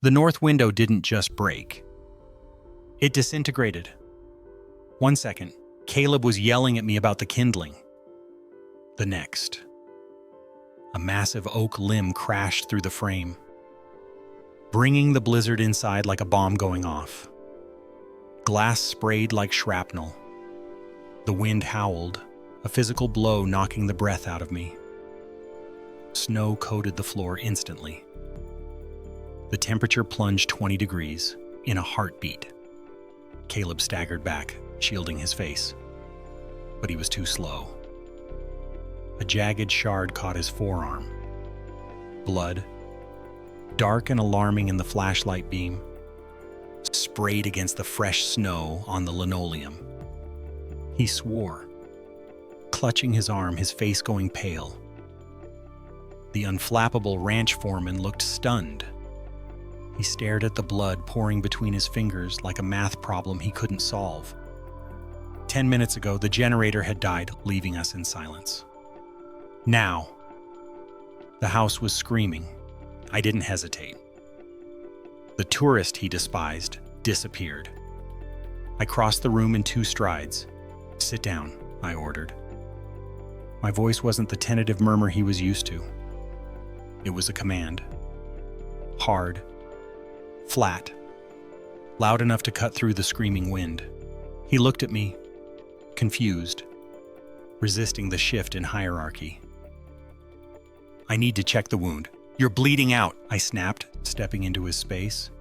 The north window didn't just break. It disintegrated. 1 second, Caleb was yelling at me about the kindling. The next, a massive oak limb crashed through the frame, bringing the blizzard inside like a bomb going off. Glass sprayed like shrapnel. The wind howled, a physical blow knocking the breath out of me. Snow coated the floor instantly. The temperature plunged 20 degrees in a heartbeat. Caleb staggered back, shielding his face. But he was too slow. A jagged shard caught his forearm. Blood, dark and alarming in the flashlight beam, sprayed against the fresh snow on the linoleum. He swore, clutching his arm, his face going pale. The unflappable ranch foreman looked stunned. He stared at the blood pouring between his fingers like a math problem he couldn't solve. 10 minutes ago, the generator had died, leaving us in silence. Now, the house was screaming. I didn't hesitate. The tourist he despised disappeared. I crossed the room in 2 strides. "Sit down," I ordered. My voice wasn't the tentative murmur he was used to. It was a command. Hard, flat, loud enough to cut through the screaming wind. He looked at me, confused, resisting the shift in hierarchy. "I need to check the wound. You're bleeding out," I snapped, stepping into his space.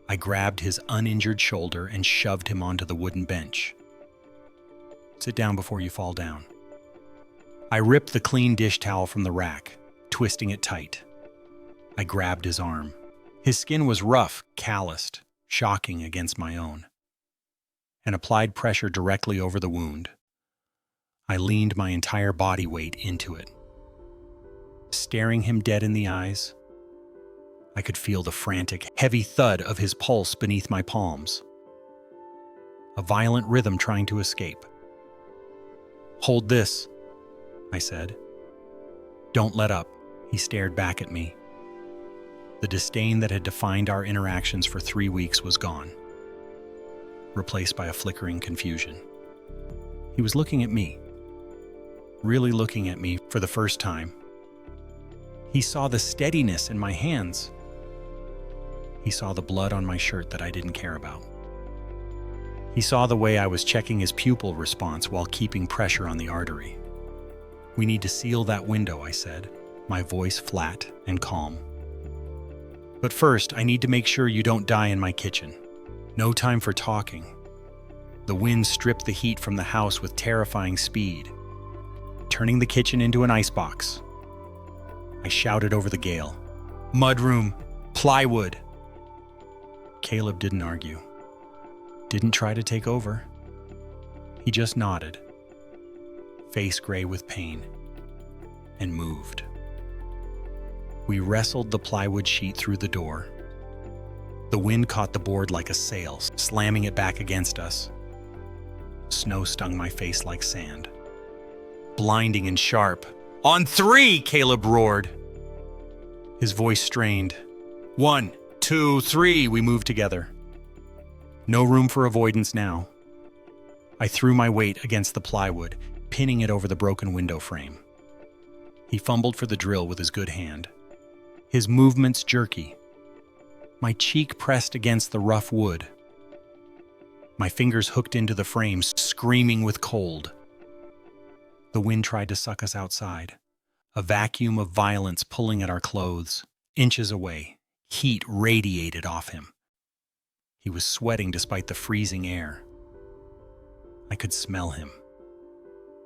I grabbed his uninjured shoulder and shoved him onto the wooden bench. "Sit down before you fall down." I ripped the clean dish towel from the rack, twisting it tight. I grabbed his arm. His skin was rough, calloused, shocking against my own, and applied pressure directly over the wound. I leaned my entire body weight into it. Staring him dead in the eyes, I could feel the frantic, heavy thud of his pulse beneath my palms. A violent rhythm trying to escape. "Hold this," I said. "Don't let up." He stared back at me. The disdain that had defined our interactions for 3 weeks was gone, replaced by a flickering confusion. He was looking at me, really looking at me for the first time. He saw the steadiness in my hands. He saw the blood on my shirt that I didn't care about. He saw the way I was checking his pupil response while keeping pressure on the artery. "We need to seal that window," I said, my voice flat and calm. "But first, I need to make sure you don't die in my kitchen." No time for talking. The wind stripped the heat from the house with terrifying speed, turning the kitchen into an icebox. I shouted over the gale, "Mudroom, plywood." Caleb didn't argue, didn't try to take over. He just nodded, face gray with pain, and moved. We wrestled the plywood sheet through the door. The wind caught the board like a sail, slamming it back against us. Snow stung my face like sand, blinding and sharp. "On 3, Caleb roared. His voice strained. 1, 2, 3, we moved together. No room for avoidance now. I threw my weight against the plywood, pinning it over the broken window frame. He fumbled for the drill with his good hand, his movements jerky. My cheek pressed against the rough wood. My fingers hooked into the frame, screaming with cold. The wind tried to suck us outside, a vacuum of violence pulling at our clothes. Inches away, heat radiated off him. He was sweating despite the freezing air. I could smell him.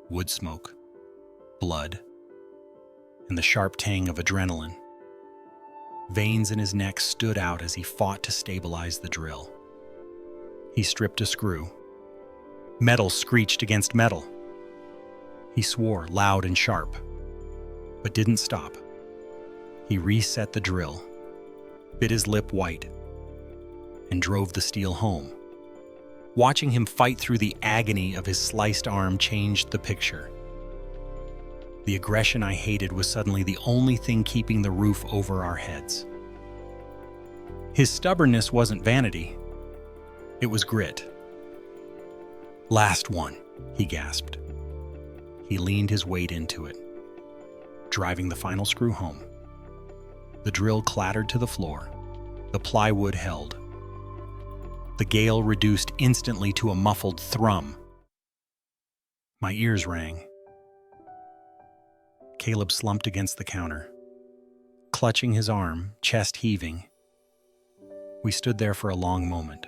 Wood smoke, blood, and the sharp tang of adrenaline. Veins in his neck stood out as he fought to stabilize the drill. He stripped a screw. Metal screeched against metal. He swore loud and sharp, but didn't stop. He reset the drill, bit his lip white, and drove the steel home. Watching him fight through the agony of his sliced arm changed the picture. The aggression I hated was suddenly the only thing keeping the roof over our heads. His stubbornness wasn't vanity. It was grit. "Last one," he gasped. He leaned his weight into it, driving the final screw home. The drill clattered to the floor. The plywood held. The gale reduced instantly to a muffled thrum. My ears rang. Caleb slumped against the counter, clutching his arm, chest heaving. We stood there for a long moment,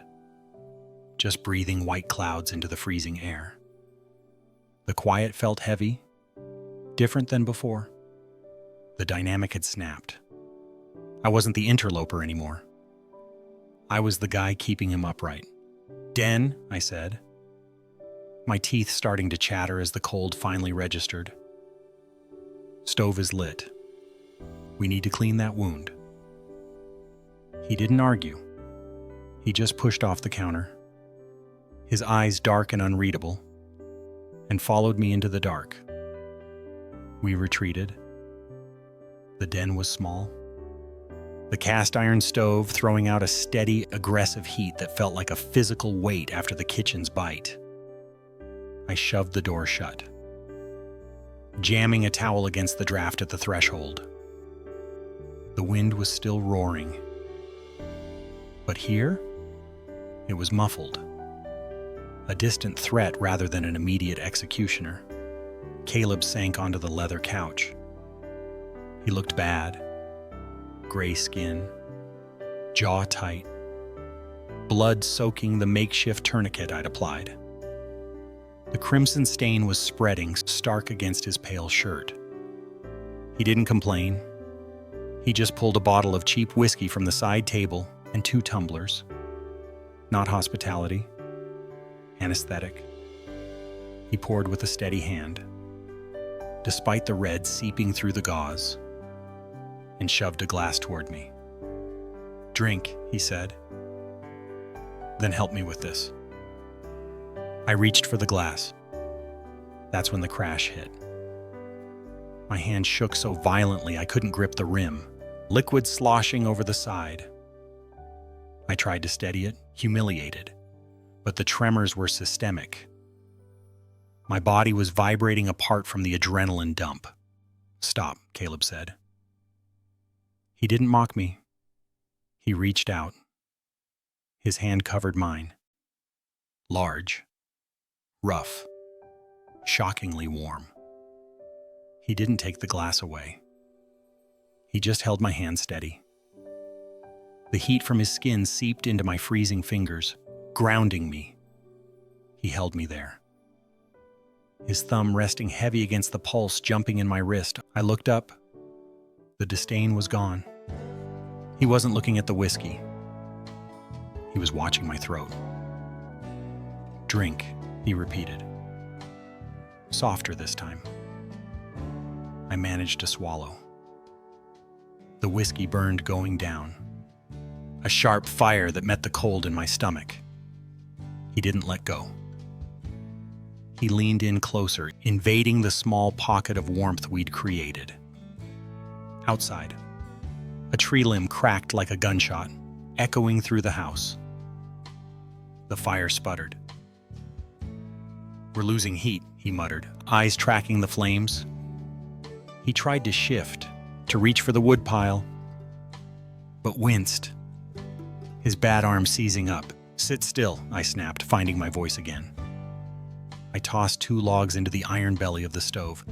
just breathing white clouds into the freezing air. The quiet felt heavy, different than before. The dynamic had snapped. I wasn't the interloper anymore. I was the guy keeping him upright. "Den," I said, my teeth starting to chatter as the cold finally registered. "Stove is lit. We need to clean that wound." He didn't argue. He just pushed off the counter, his eyes dark and unreadable, and followed me into the dark. We retreated. The den was small. The cast iron stove throwing out a steady, aggressive heat that felt like a physical weight after the kitchen's bite. I shoved the door shut, jamming a towel against the draft at the threshold. The wind was still roaring. But here, it was muffled. A distant threat rather than an immediate executioner. Caleb sank onto the leather couch. He looked bad. Gray skin, jaw tight, blood soaking the makeshift tourniquet I'd applied. The crimson stain was spreading, stark against his pale shirt. He didn't complain. He just pulled a bottle of cheap whiskey from the side table and 2 tumblers. Not hospitality, anesthetic. He poured with a steady hand, despite the red seeping through the gauze, and shoved a glass toward me. "Drink," he said. "Then help me with this." I reached for the glass. That's when the crash hit. My hand shook so violently I couldn't grip the rim, liquid sloshing over the side. I tried to steady it, humiliated, but the tremors were systemic. My body was vibrating apart from the adrenaline dump. "Stop," Caleb said. He didn't mock me. He reached out. His hand covered mine. Large, rough, shockingly warm. He didn't take the glass away. He just held my hand steady. The heat from his skin seeped into my freezing fingers, grounding me. He held me there. His thumb resting heavy against the pulse jumping in my wrist. I looked up. The disdain was gone. He wasn't looking at the whiskey. He was watching my throat. "Drink," he repeated. Softer this time. I managed to swallow. The whiskey burned going down. A sharp fire that met the cold in my stomach. He didn't let go. He leaned in closer, invading the small pocket of warmth we'd created. Outside, a tree limb cracked like a gunshot, echoing through the house. The fire sputtered. "We're losing heat," he muttered, eyes tracking the flames. He tried to shift, to reach for the woodpile, but winced, his bad arm seizing up. "Sit still," I snapped, finding my voice again. I tossed 2 logs into the iron belly of the stove.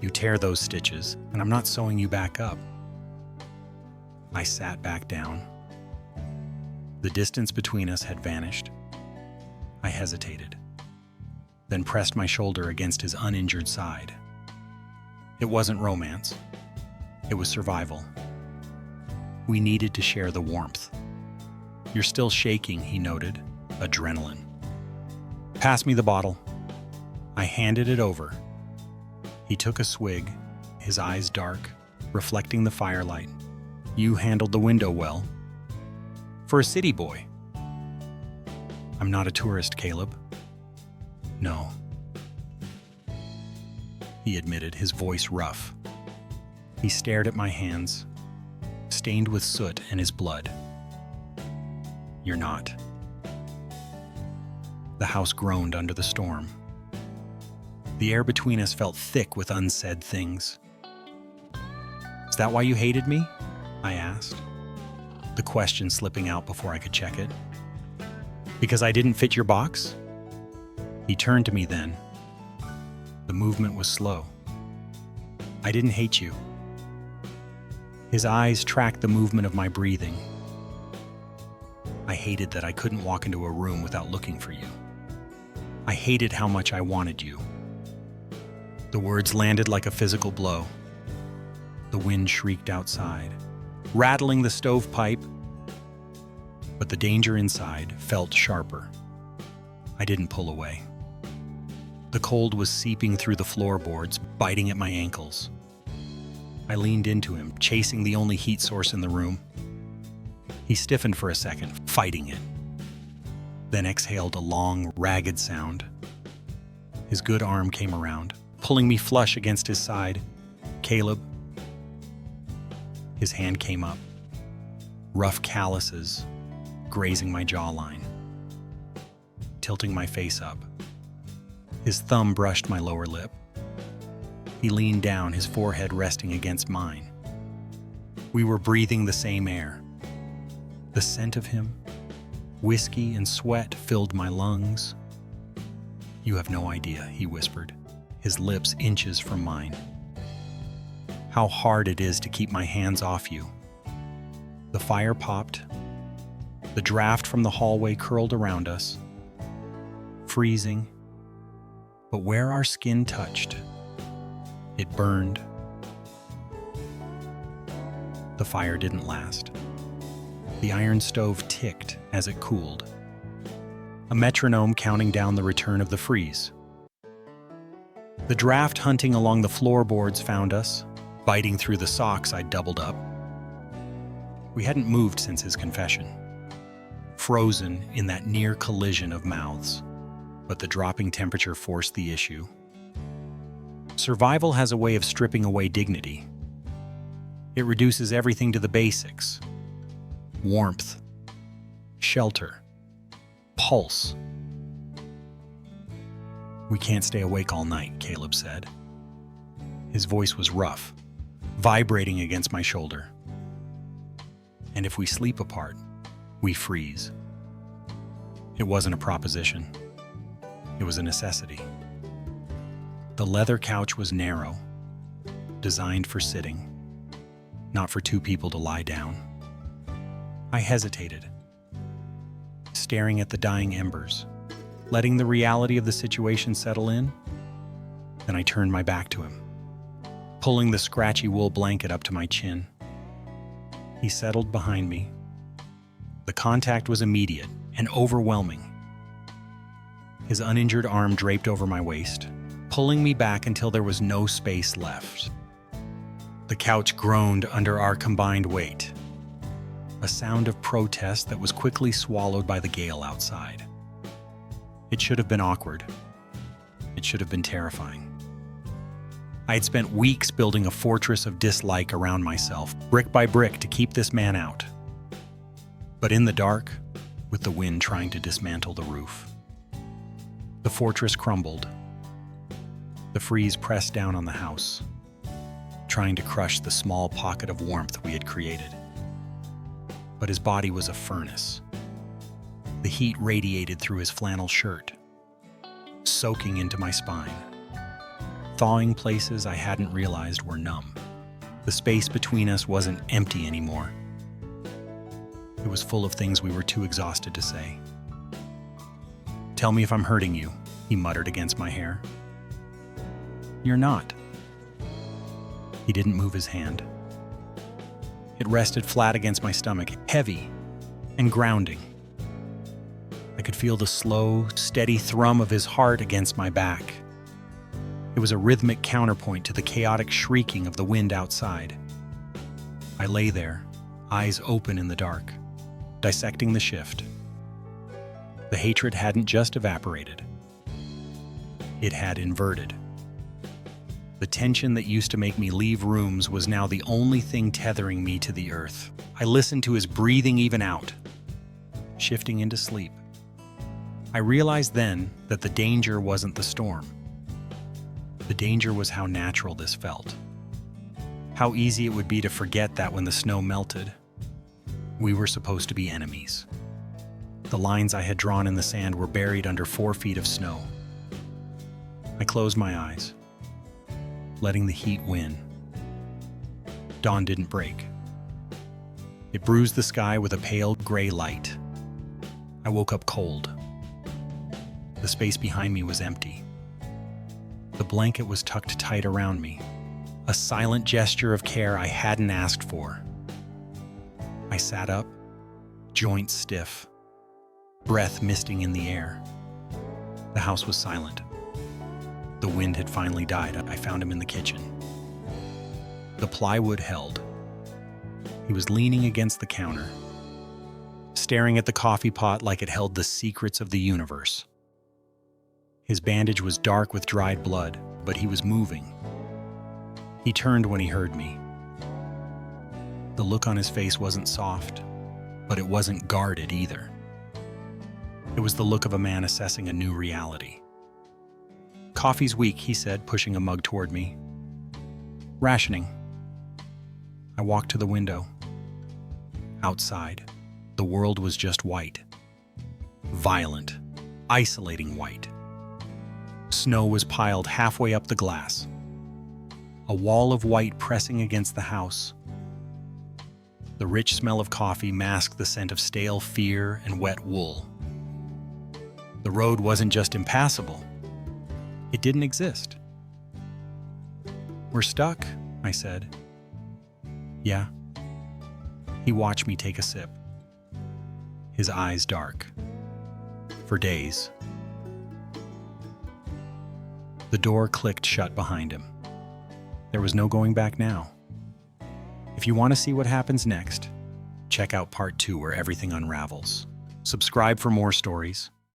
"You tear those stitches, and I'm not sewing you back up." I sat back down. The distance between us had vanished. I hesitated, then pressed my shoulder against his uninjured side. It wasn't romance. It was survival. We needed to share the warmth. "You're still shaking," he noted. Adrenaline. "Pass me the bottle." I handed it over. He took a swig, his eyes dark, reflecting the firelight. "You handled the window well. For a city boy." "I'm not a tourist, Caleb." "No," he admitted, his voice rough. He stared at my hands, stained with soot and his blood. You're not. The house groaned under the storm. The air between us felt thick with unsaid things. Is that why you hated me? I asked, the question slipping out before I could check it. Because I didn't fit your box? He turned to me then. The movement was slow. I didn't hate you. His eyes tracked the movement of my breathing. I hated that I couldn't walk into a room without looking for you. I hated how much I wanted you. The words landed like a physical blow. The wind shrieked outside, rattling the stovepipe, but the danger inside felt sharper. I didn't pull away. The cold was seeping through the floorboards, biting at my ankles. I leaned into him, chasing the only heat source in the room. He stiffened for a second, fighting it, then exhaled a long, ragged sound. His good arm came around, pulling me flush against his side. Caleb. His hand came up, rough calluses grazing my jawline, tilting my face up. His thumb brushed my lower lip. He leaned down, his forehead resting against mine. We were breathing the same air. The scent of him, whiskey and sweat, filled my lungs. You have no idea, he whispered, his lips inches from mine. How hard it is to keep my hands off you. The fire popped. The draft from the hallway curled around us, freezing. But where our skin touched, it burned. The fire didn't last. The iron stove ticked as it cooled, a metronome counting down the return of the freeze. The draft hunting along the floorboards found us, biting through the socks I'd doubled up. We hadn't moved since his confession, frozen in that near collision of mouths, but the dropping temperature forced the issue. Survival has a way of stripping away dignity. It reduces everything to the basics: warmth, shelter, pulse. We can't stay awake all night, Caleb said. His voice was rough, vibrating against my shoulder. And if we sleep apart, we freeze. It wasn't a proposition. It was a necessity. The leather couch was narrow, designed for sitting, not for two people to lie down. I hesitated, staring at the dying embers, letting the reality of the situation settle in. Then I turned my back to him, pulling the scratchy wool blanket up to my chin. He settled behind me. The contact was immediate and overwhelming. His uninjured arm draped over my waist, pulling me back until there was no space left. The couch groaned under our combined weight, a sound of protest that was quickly swallowed by the gale outside. It should have been awkward. It should have been terrifying. I had spent weeks building a fortress of dislike around myself, brick by brick, to keep this man out. But in the dark, with the wind trying to dismantle the roof, the fortress crumbled. The freeze pressed down on the house, trying to crush the small pocket of warmth we had created. But his body was a furnace. The heat radiated through his flannel shirt, soaking into my spine, thawing places I hadn't realized were numb. The space between us wasn't empty anymore. It was full of things we were too exhausted to say. "Tell me if I'm hurting you," he muttered against my hair. "You're not." He didn't move his hand. It rested flat against my stomach, heavy and grounding. I could feel the slow, steady thrum of his heart against my back. It was a rhythmic counterpoint to the chaotic shrieking of the wind outside. I lay there, eyes open in the dark, dissecting the shift. The hatred hadn't just evaporated. It had inverted. The tension that used to make me leave rooms was now the only thing tethering me to the earth. I listened to his breathing even out, shifting into sleep. I realized then that the danger wasn't the storm. The danger was how natural this felt. How easy it would be to forget that when the snow melted, we were supposed to be enemies. The lines I had drawn in the sand were buried under 4 feet of snow. I closed my eyes, letting the heat win. Dawn didn't break. It bruised the sky with a pale gray light. I woke up cold. The space behind me was empty. The blanket was tucked tight around me, a silent gesture of care I hadn't asked for. I sat up, joints stiff, breath misting in the air. The house was silent. The wind had finally died. I found him in the kitchen. The plywood held. He was leaning against the counter, staring at the coffee pot like it held the secrets of the universe. His bandage was dark with dried blood, but he was moving. He turned when he heard me. The look on his face wasn't soft, but it wasn't guarded either. It was the look of a man assessing a new reality. "Coffee's weak," he said, pushing a mug toward me. "Rationing." I walked to the window. Outside, the world was just white. Violent, isolating white. Snow was piled halfway up the glass. A wall of white pressing against the house. The rich smell of coffee masked the scent of stale fear and wet wool. The road wasn't just impassable. It didn't exist. "We're stuck," I said. "Yeah." He watched me take a sip. His eyes dark. "For days." The door clicked shut behind him. There was no going back now. If you want to see what happens next, check out part 2 where everything unravels. Subscribe for more stories.